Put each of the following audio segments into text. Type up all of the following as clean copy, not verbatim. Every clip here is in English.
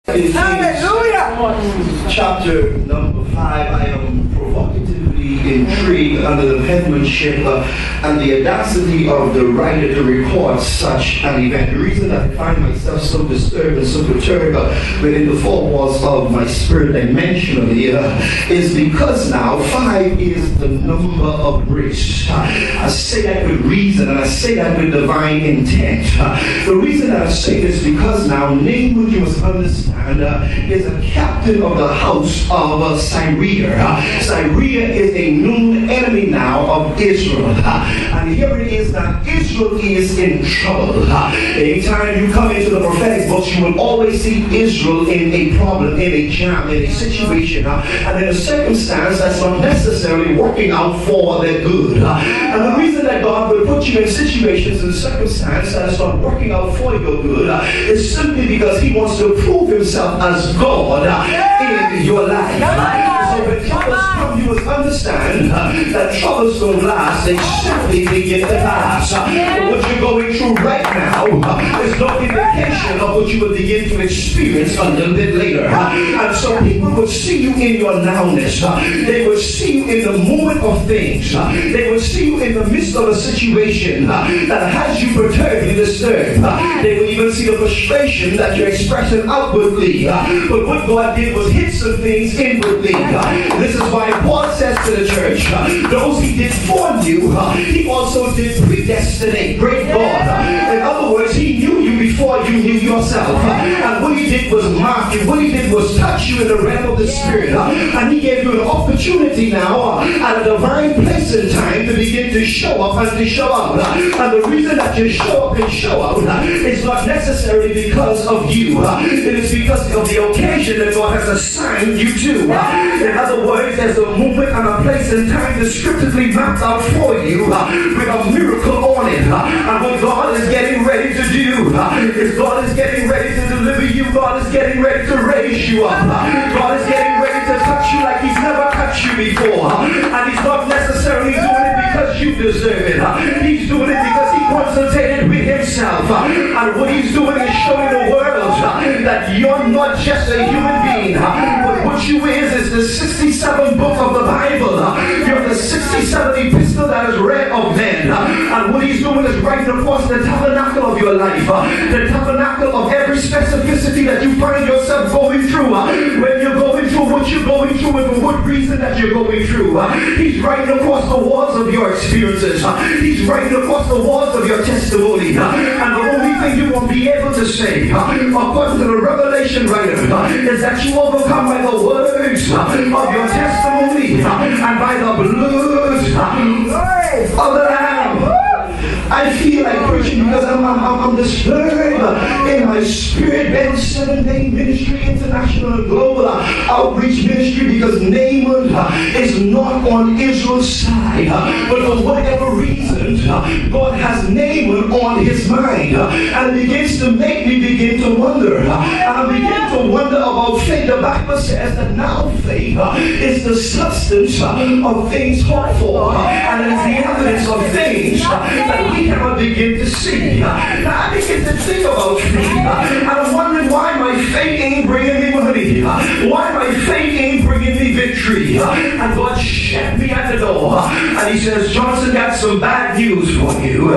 Hallelujah! Chapter number 5, I am provocatively intrigued under the penmanship and the audacity of the writer to record such an event. The reason I find myself so disturbed and so perturbed within the four walls of my spirit dimensionally is because now 5 is the number of grace. I say that with reason and I say that with divine intent. The reason I say this because now Naaman, you must understand, is a captain of the house of Syria. Syria is a known enemy now of Israel. And here it is that Israel is in trouble. Anytime you come into the prophetic books, you will always see Israel in a problem, in a jam, in a situation, and in a circumstance that's not necessarily working out for their good. And the reason that God will put you in situations and circumstances that is not working out for your good is simply because He wants to prove Himself as God in your life. So when troubles come, you must understand that troubles don't last, they simply begin to pass. What you're going through right now is no indication of what you will begin to experience a little bit later. And so people will see you in your nowness. They will see you in the moment of things. They will see you in the midst of a situation that has you perturbed and disturbed. They will even see the frustration that you're expressing outwardly. But what God did was hit some things inwardly. This is why Paul says to the church, those He did foreknew, He also did predestinate. Great God. In other words, He knew you before you knew yourself. And what He did was mark you. What He did was touch you in the realm of the Spirit. And He gave you an opportunity now at a divine place and time to begin to show up and to show out. And the reason that you show up and show out is not necessarily because of you. It is because of the occasion that God has assigned you to. In other words, there's a moment and a place and time descriptively mapped out for you with a miracle on it. And what God is getting ready to do is God is getting ready to deliver you. God is getting ready to raise you up. God is getting ready to touch you like He's never touched you before. And He's not necessarily doing it because you deserve it. He's doing it because He consulted with Himself. And what He's doing is showing the world that you're not just a human being, but what you is the 67th book of the Bible. You're the 67th epistle that is read of men. And what He's doing is writing across the tabernacle of your life, the tabernacle of every specificity that you find yourself going through. When you're going through what you're going through and for what reason that you're going through, He's writing across the walls of your experiences. He's writing across the walls of your testimony. And the only thing you will be able to say, according to the Revelation writer, is that you overcome by the words of your testimony and by the blood of the Lamb. I feel like preaching because I'm disturbed in my spirit. Ben 7-day ministry, international and global outreach ministry, because Naaman is not on Israel's side. But for whatever reason, God has Naaman on His mind. And it begins to make me begin to wonder. And I begin to wonder about faith. The Bible says that now faith is the substance of things hoped for. And it is the evidence of things that we cannot begin to see. Now I begin to think about faith, and I'm wondering why my faith ain't bringing me money, why my faith ain't bringing me victory. And God shut me at the door, and He says, Johnson, got some bad news for you.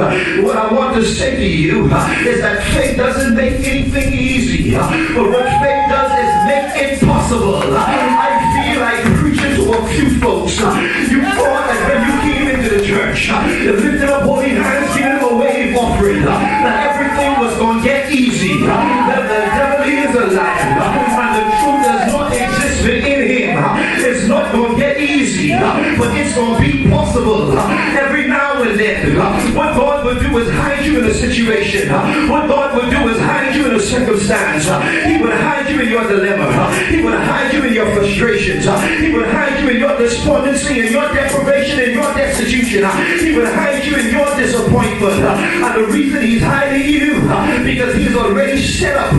What I want to say to you is that faith doesn't make anything easy, but what faith does is make it possible. I feel like preaching to a few folks. You thought that when you came into the church, you lifted up holy hands, giving a wave offering, that everything was going to get easy, that the devil is a liar, and the truth does not exist within him. It's not going to get easy, but it's going to be possible every now and then. What God will do is hide you in a situation. What God will do is hide you in a circumstance. He will hide you in your dilemma. He will hide you in your frustrations. He will hide you in your despondency, in your deprivation, in your destitution. He will hide you in your disappointment. And the reason He's hiding you, because He's already set up a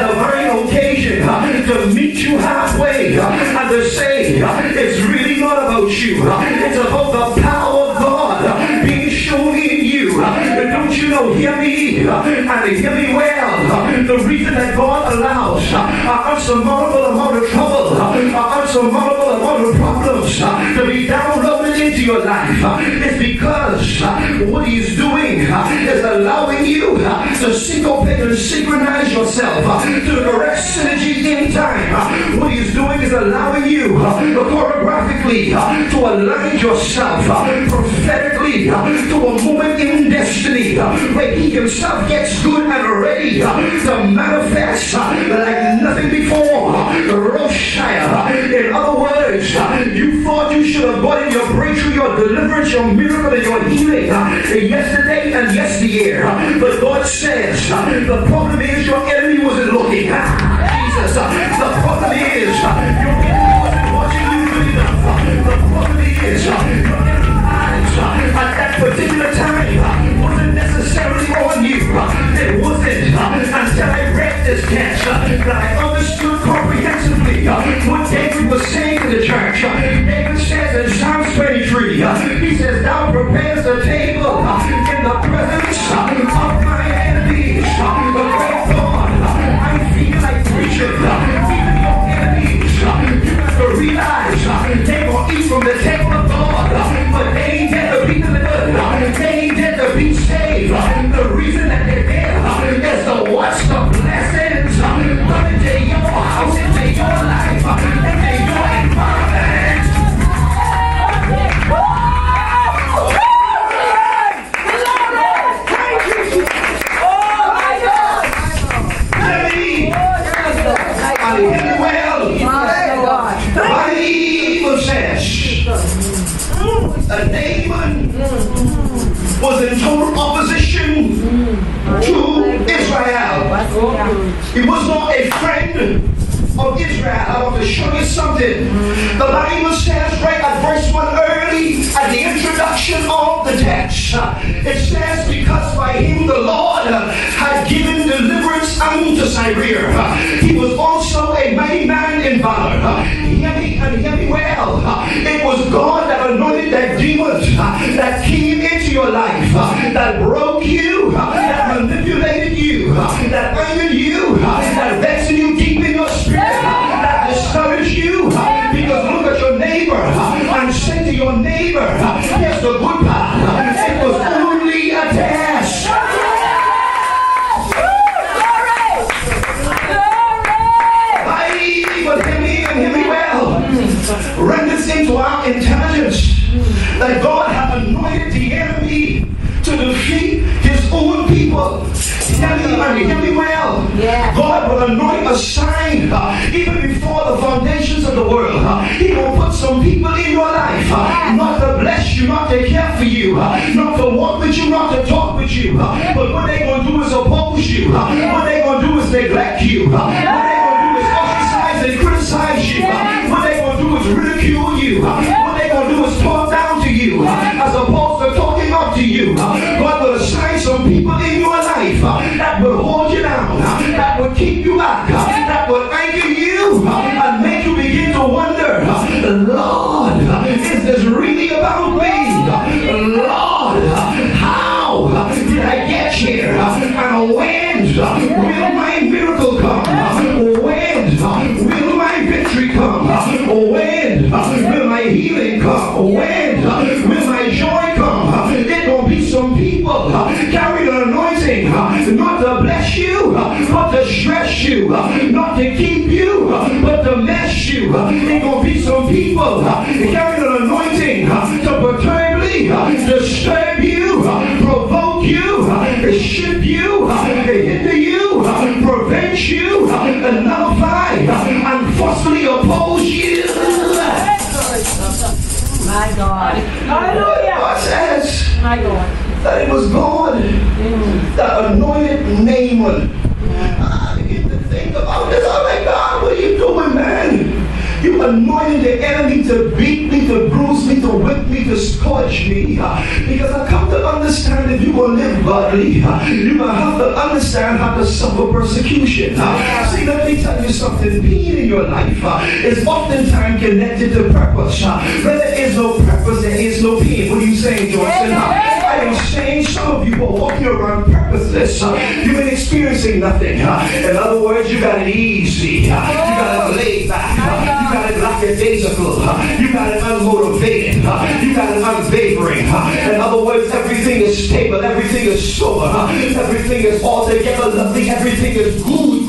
divine occasion to meet you halfway and to say, it's really not about you. It's about the power of God being shown in you. Don't you know, hear me and hear me well. The reason that God allows an unsurmountable amount of trouble, an unsurmountable amount of problems to be downloaded into your life is because what He's doing is allowing you to syncopate and synchronize yourself to the correct synergy in time. What He's doing is allowing you choreographically to align yourself prophetically to a moment in destiny where He Himself gets good and ready to manifest like nothing before. Roshaya. In other words, you thought you should have gotten your breakthrough, your deliverance, your miracle, and your healing yesterday and yesteryear. But God says the problem is your enemy wasn't looking. Jesus, the problem is your enemy wasn't watching you good enough. The problem is your enemy's eyes at that particular time wasn't necessarily on you. It wasn't until I read this text that I understood comprehensively what David was saying to the church. David says in Psalms 23, he says, "Thou prepares a table in the presence of my enemies." The great God, I feel like preaching. Even your enemies, you have to realize they will eat from the table of God, but they ain't there to be delivered. They ain't there to be saved. The reason that they're there is to watch the blessings come into your house, into your life, into your environment. Naaman was in total opposition to Israel. He was not a friend of Israel. I want to show you something. The Bible says right at verse 1 early at the introduction of the text, it says, "Because by him the Lord had given deliverance unto Syria. He was also a mighty man in valor." Hear me and hear me well. It was God that anointed that demon that came into your life, that broke you, that manipulated you, that angered you, that vexed you deep in your spirit, that discouraged you. Because look at your neighbor and say to your neighbor, here's the good part. It was only a test. But hear me well. Run this into our intelligence that God had anointed the enemy to defeat his own people. Hear me well. God will anoint a sign even before the foundations of the world. He will put some people in your life not to bless you, not to care for you, not to walk with you, not to talk with you. But what they're going to do is oppose you. What they're going to do is neglect you. What they're going to do is ostracize and criticize you. What they're going to do is ridicule you. What they're going to do is talk down to you as opposed to talking up to you. God will assign some people in your life that will hold you down, that will keep you back, that will anchor you and make you begin to wonder, Lord, is this really about me? Lord, how did I get here? And when will my miracle come? When will my victory come? When will my healing come? When will my joy come? There gonna be some people carrying an anointing not to bless you, but to stress you, not to keep you, but to mess you. There gonna be some people carrying an anointing to perturbably disturb you, provoke you, shift you, hinder you, prevent you, nullify, and forcefully oppose you. My God. Hallelujah. God says My God. that it was God that anointed Naaman. I begin to think about this. I'm like, God, what are you doing, man? You anointed the enemy to beat me, to bruise me, to whip me, to scourge me. Because I come to understand if you will live godly, you will have to understand how to suffer persecution. See, let me tell you something. Pain in your life is oftentimes connected to purpose. Where there is no purpose, there is no pain. What are you saying, Johnson? I I am saying some of you are walking around purposeless. You've been experiencing nothing. In other words, you got it easy. You got it laid back. You got it like your days are full. You got it unmotivated. You got it unwavering. In other words, everything is stable. Everything is sober. Everything is altogether lovely. Everything is good.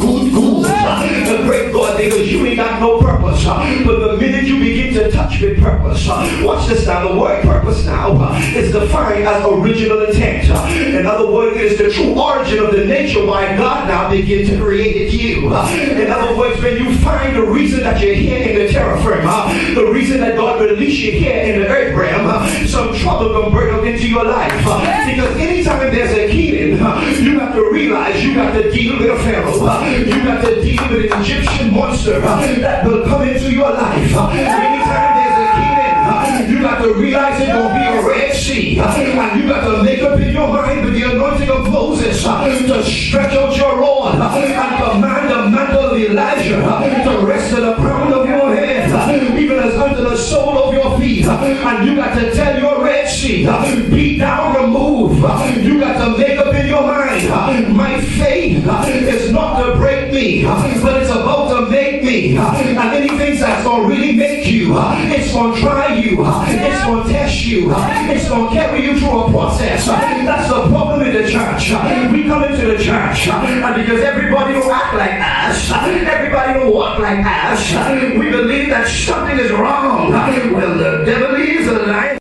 The great God, because you ain't got no purpose. But the minute you begin to touch with purpose, watch this now. The word purpose now is defined as original intent. In other words, it is the true origin of the nature why God now began to create you. In other words, when you find the reason that you're here in the terra firma, the reason that God released you here in the earth realm, some trouble can break up into your life. Because anytime there's a healing, you have to realize you got to deal with a pharaoh. You got to deal with an Egyptian monster that will come into your life. Anytime there's a healing, you got to realize it's going to be a Red Sea. And you got to make up in your mind with the anointing of Moses to stretch out your rod and command the mantle of Elijah to rest in the crown of your head, even as under the sole of your feet. And you got to tell your Red Sea, be down, remove. You got to make up in your mind, my faith is not to break me, but it's about to make me. And anything that's going to really make you, it's going to try you, it's going to test you, it's going to carry you through a process. That's the problem in the church. We come into the church, and because everybody don't act like us, everybody don't walk like us, we believe that something is wrong. Well, the devil is a liar.